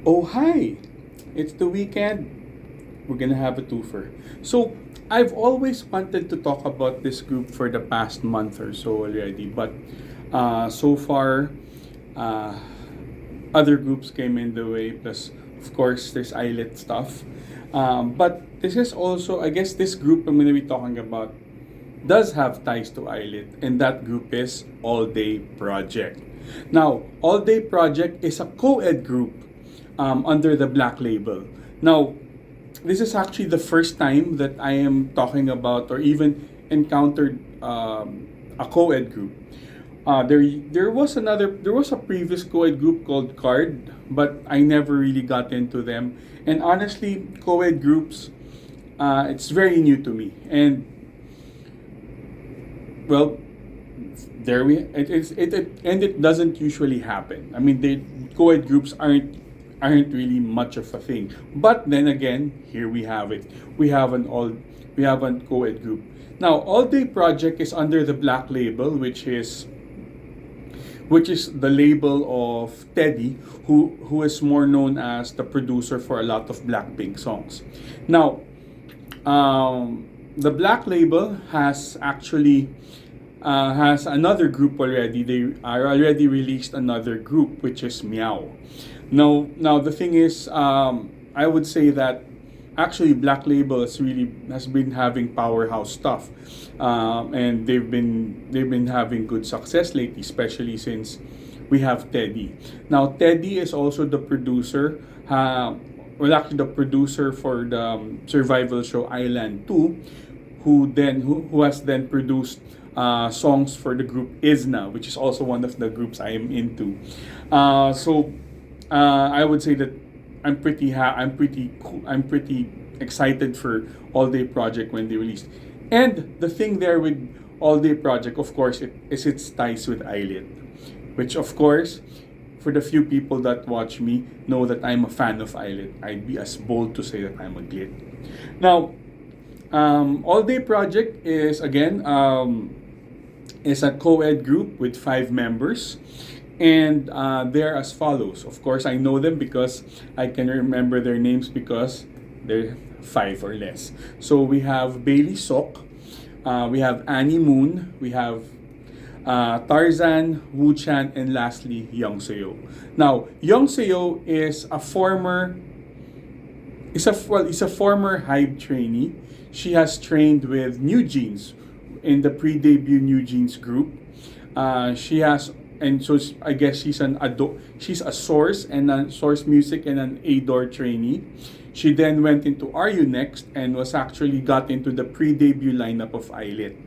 Oh, hi! It's the weekend. We're gonna have a twofer. So, I've always wanted to talk about this group for the past month or so already, but so far, uh, other groups came in the way, plus, of course, there's islet stuff. But this is also, I guess, this group I'm gonna be talking about does have ties to Islet, and that group is All Day Project. Now, All Day Project is a co-ed group under the Black Label. Now, this is actually the first time that I am talking about or even encountered a co-ed group. There was a previous co-ed group called Card, but I never really got into them. And honestly, co-ed groups, it's very new to me. And well, there we it doesn't usually happen. I mean, they co-ed groups aren't really much of a thing. But then again, here we have it. We have an co-ed group. Now, All Day Project is under the Black Label, which is the label of Teddy, who is more known as the producer for a lot of Blackpink songs. Now, the Black Label has another group already. They are already released another group, which is Meow. Now the thing is, I would say that actually Black Label has been having powerhouse stuff, and they've been having good success lately, especially since we have Teddy. Now Teddy is also the producer. Actually, the producer for the survival show Island 2, who has then produced songs for the group Isna, which is also one of the groups I am into. I would say that I'm pretty excited for All Day Project when they released. And the thing there with All Day Project, of course, is its ties with Islet, which of course, for the few people that watch me know that I'm a fan of Islet. I'd be as bold to say that I'm a glit. Now, All Day Project is a co-ed group with 5 members, and they're as follows. Of course, I know them because I can remember their names because they're 5 or less. So we have Bailey Sok, we have Annie Moon, we have Tarzan, Wu Chan, and lastly, Young Seo. Now, Young Seo is a former Hype trainee. She has trained with New Jeans in the pre-debut New Jeans group. She has, and so I guess she's a Source and a Source Music and an Adore trainee. She then went into Are You Next and was actually got into the pre-debut lineup of Islet.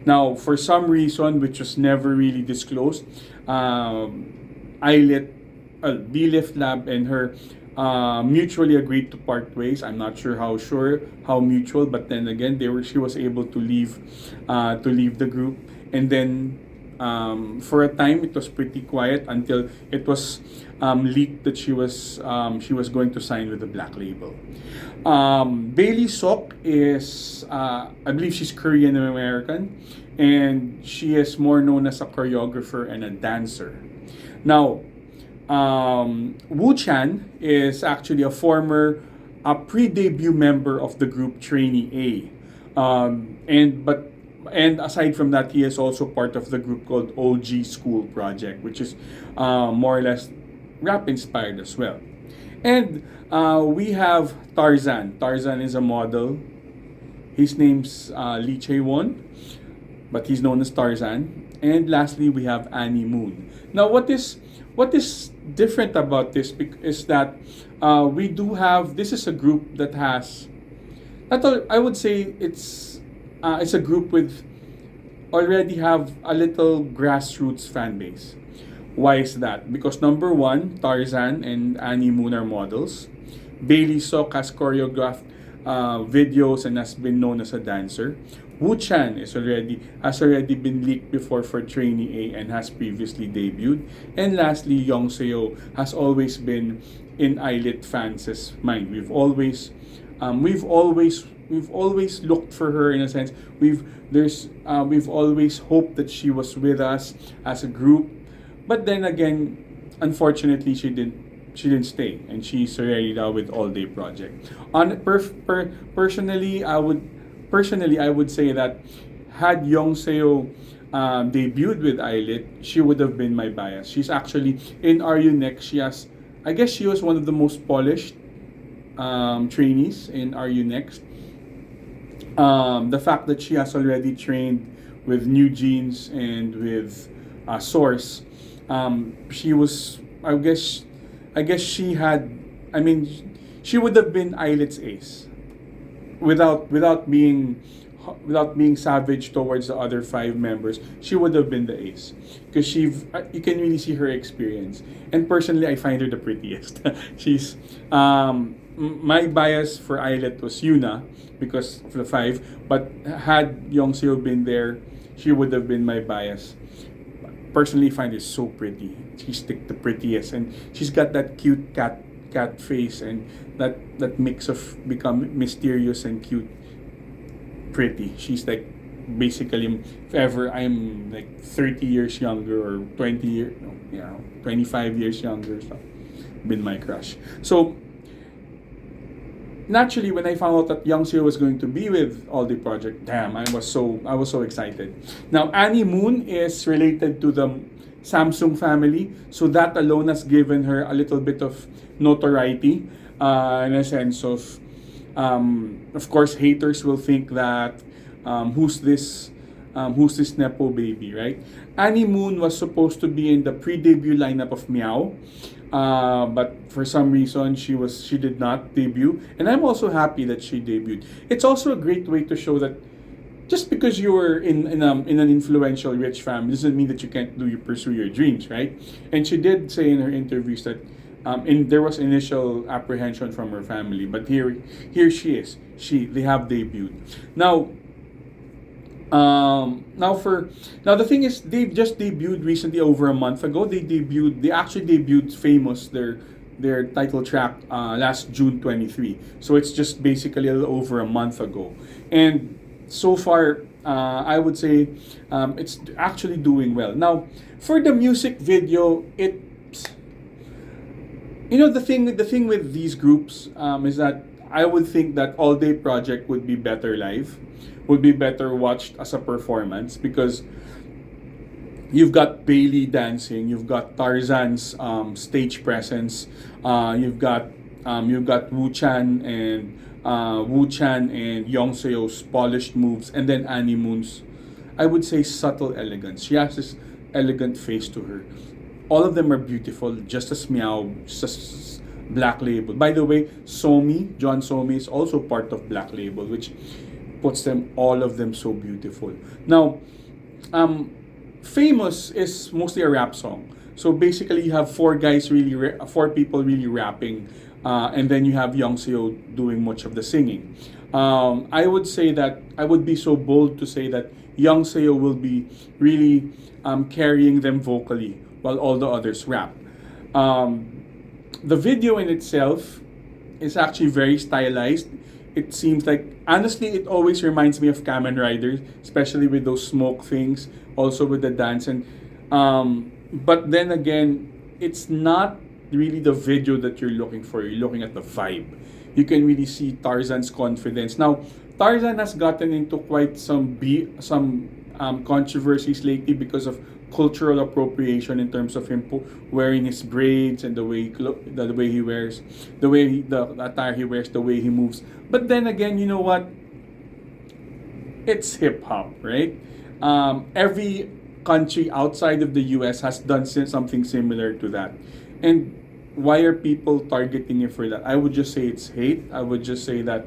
Now, for some reason, which was never really disclosed, Islet, B-Lift Lab and her mutually agreed to part ways. I'm not sure how mutual, but then again, she was able to leave the group, and then for a time it was pretty quiet until it was leaked that she was going to sign with the Black Label. Bailey Sok is, I believe she's Korean American, and she is more known as a choreographer and a dancer. Now, Wu Chan is actually a pre-debut member of the group Trainee A, and aside from that, he is also part of the group called OG School Project, which is more or less rap inspired as well. And we have Tarzan. Tarzan is a model. His name's Lee Chae-won, but he's known as Tarzan. And lastly, we have Annie Moon. Now, what is different about this is that we do have, this is a group that has, I would say it's a group with already have a little grassroots fan base. Why is that? Because number one, Tarzan and Annie Moon are models. Bailey Sok has choreographed videos and has been known as a dancer. Wu Chan has already been leaked before for Trainee A and has previously debuted. And lastly, Young Seo has always been in Islet fans' mind. We've always looked for her in a sense. We've always hoped that she was with us as a group, but then again, unfortunately, she didn't stay, and she's already now with All Day Project. Personally, I would say that had Young Seo debuted with Eyelet, she would have been my bias. She's actually in RU Next. I guess she was one of the most polished trainees in RU Next. The fact that she has already trained with New Jeans and with Source, she was, I guess she had, I mean, she would have been Eyelet's ace without being savage towards the other five members. She would have been the ace because you can really see her experience. And personally, I find her the prettiest. She's my bias for Eyelet was Yuna because of the five, but had Yongseo been there, she would have been my bias. Personally, find her so pretty. She's the prettiest, and she's got that cute cat face and that mix of become mysterious and cute, pretty. She's like basically, if ever I'm like 30 years younger or 20 years, no, 25 years younger, so been my crush. So naturally, when I found out that Youngseo was going to be with All Day Project, damn, I was so excited. Now, Annie Moon is related to the Samsung family, so that alone has given her a little bit of notoriety, in a sense of course, haters will think that who's this nepo baby, right? Annie Moon was supposed to be in the pre-debut lineup of Meow. But for some reason she did not debut, and I'm also happy that she debuted. It's also a great way to show that just because you were in an influential rich family doesn't mean that you can't pursue your dreams, right? And she did say in her interviews that there was initial apprehension from her family, but here she is. They have debuted. Now the thing is, they've just debuted recently over a month ago. They actually debuted Famous, their title track, last June 23. So it's just basically a little over a month ago. And so far, I would say it's actually doing well. Now, for the music video, the thing with these groups is that I would think that All Day Project would be better live, would be better watched as a performance, because you've got Bailey dancing, you've got Tarzan's stage presence, you've got Wu Chan and Yongseo's polished moves, and then Annie Moon's, I would say, subtle elegance. She has this elegant face to her. All of them are beautiful, just as Meow, just as Black Label. By the way, John Somi is also part of Black Label, which puts all of them so beautiful. Now, Famous is mostly a rap song. So basically, you have four people really rapping, and then you have Youngseo doing much of the singing. I would say that I would be so bold to say that Youngseo will be really carrying them vocally, while all the others rap. The video in itself is actually very stylized. It seems like, honestly, it always reminds me of Kamen Rider, especially with those smoke things, also with the dance. And but then again, it's not really the video that you're looking for. You're looking at the vibe. You can really see Tarzan's confidence. Now, Tarzan has gotten into quite some controversies lately because of cultural appropriation, in terms of him wearing his braids and the way he wears, the attire he wears, the way he moves. But then again, you know what? It's hip hop, right? Every country outside of the US has done something similar to that. And why are people targeting it for that? I would just say it's hate. I would just say that,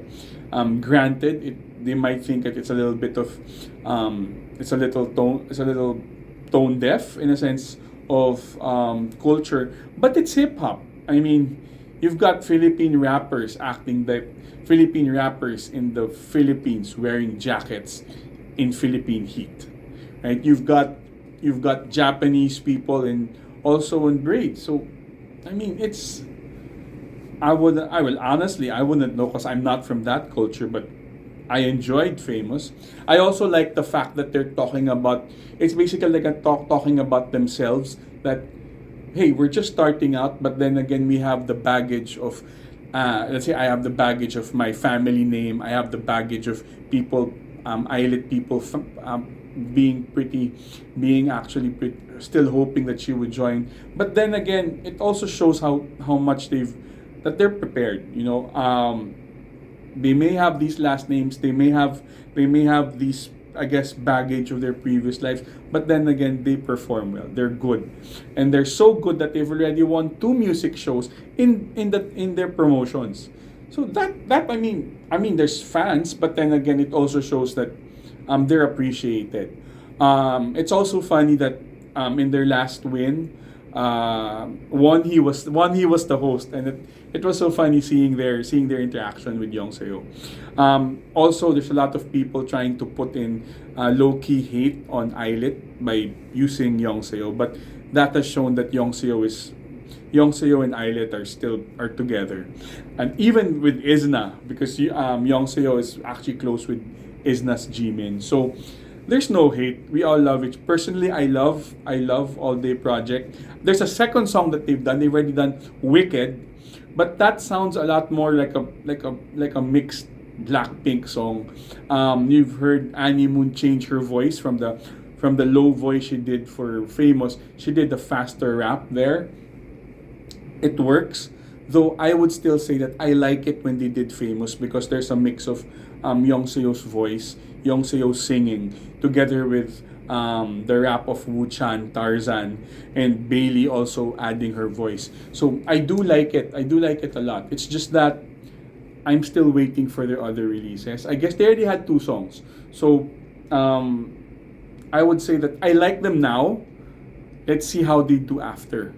granted, they might think that it's a little bit of, it's a little tone deaf in a sense of culture, but it's hip hop. I mean, you've got Philippine rappers in the Philippines wearing jackets in Philippine heat, right? You've got Japanese people and also in braids. So, I mean, I wouldn't know because I'm not from that culture, but I enjoyed Famous. I also like the fact that they're talking about, it's basically like talking about themselves, that hey, we're just starting out, but then again, we have the baggage of, let's say I have the baggage of my family name, I have the baggage of people, islet people, being pretty, being actually pretty, still hoping that she would join. But then again, it also shows how much that they're prepared. They may have these last names, they may have these, I guess, baggage of their previous lives, but then again, they perform well. They're good, and they're so good that they've already won two music shows in their promotions. So that I mean, there's fans, but then again, it also shows that they're appreciated. It's also funny that in their last win, one he was the host, and it was so funny seeing their interaction with Young Seo. Also, there's a lot of people trying to put in low key hate on Islet by using Young Seo, but that has shown that Young Seo and Islet are together, and even with Isna, because Young Seo is actually close with Isna's Jimin. So there's no hate. We all love it. Personally, I love All Day Project. There's a second song that they've done. They've already done Wicked, but that sounds a lot more like a mixed Blackpink song. You've heard Annie Moon change her voice from the low voice she did for Famous. She did the faster rap there. It works, though I would still say that I like it when they did Famous, because there's a mix of Young Seo's voice, Young Seo singing, together with the rap of Wu Chan, Tarzan, and Bailey also adding her voice. So I do like it. I do like it a lot. It's just that I'm still waiting for their other releases. I guess they already had two songs. So I would say that I like them now. Let's see how they do after.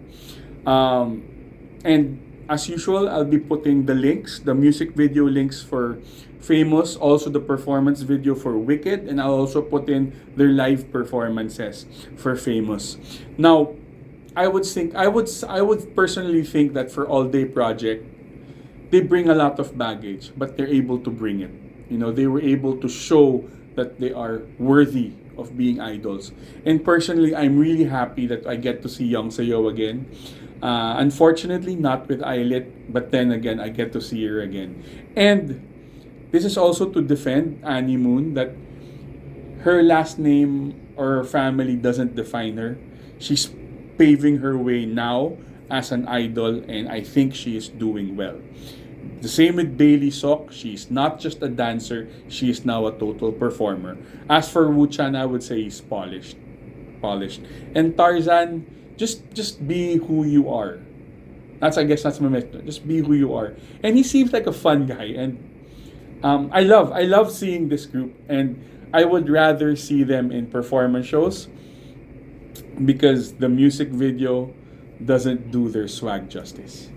And as usual, I'll be putting the links, the music video links for Famous, also the performance video for Wicked, and I'll also put in their live performances for Famous. Now, I would personally think that for All Day Project, they bring a lot of baggage, but they're able to bring it. They were able to show that they are worthy of being idols. And personally, I'm really happy that I get to see Young Seo again. Unfortunately, not with Eyelet, but then again, I get to see her again. And this is also to defend Annie Moon, that her last name or her family doesn't define her. She's paving her way now as an idol, and I think she is doing well. The same with Bailey Sok. She's not just a dancer, she is now a total performer. As for Wu Chan, I would say he's polished. Polished. And Tarzan, just be who you are. I guess that's my message. Just be who you are. And he seems like a fun guy, and I love seeing this group, and I would rather see them in performance shows, because the music video doesn't do their swag justice.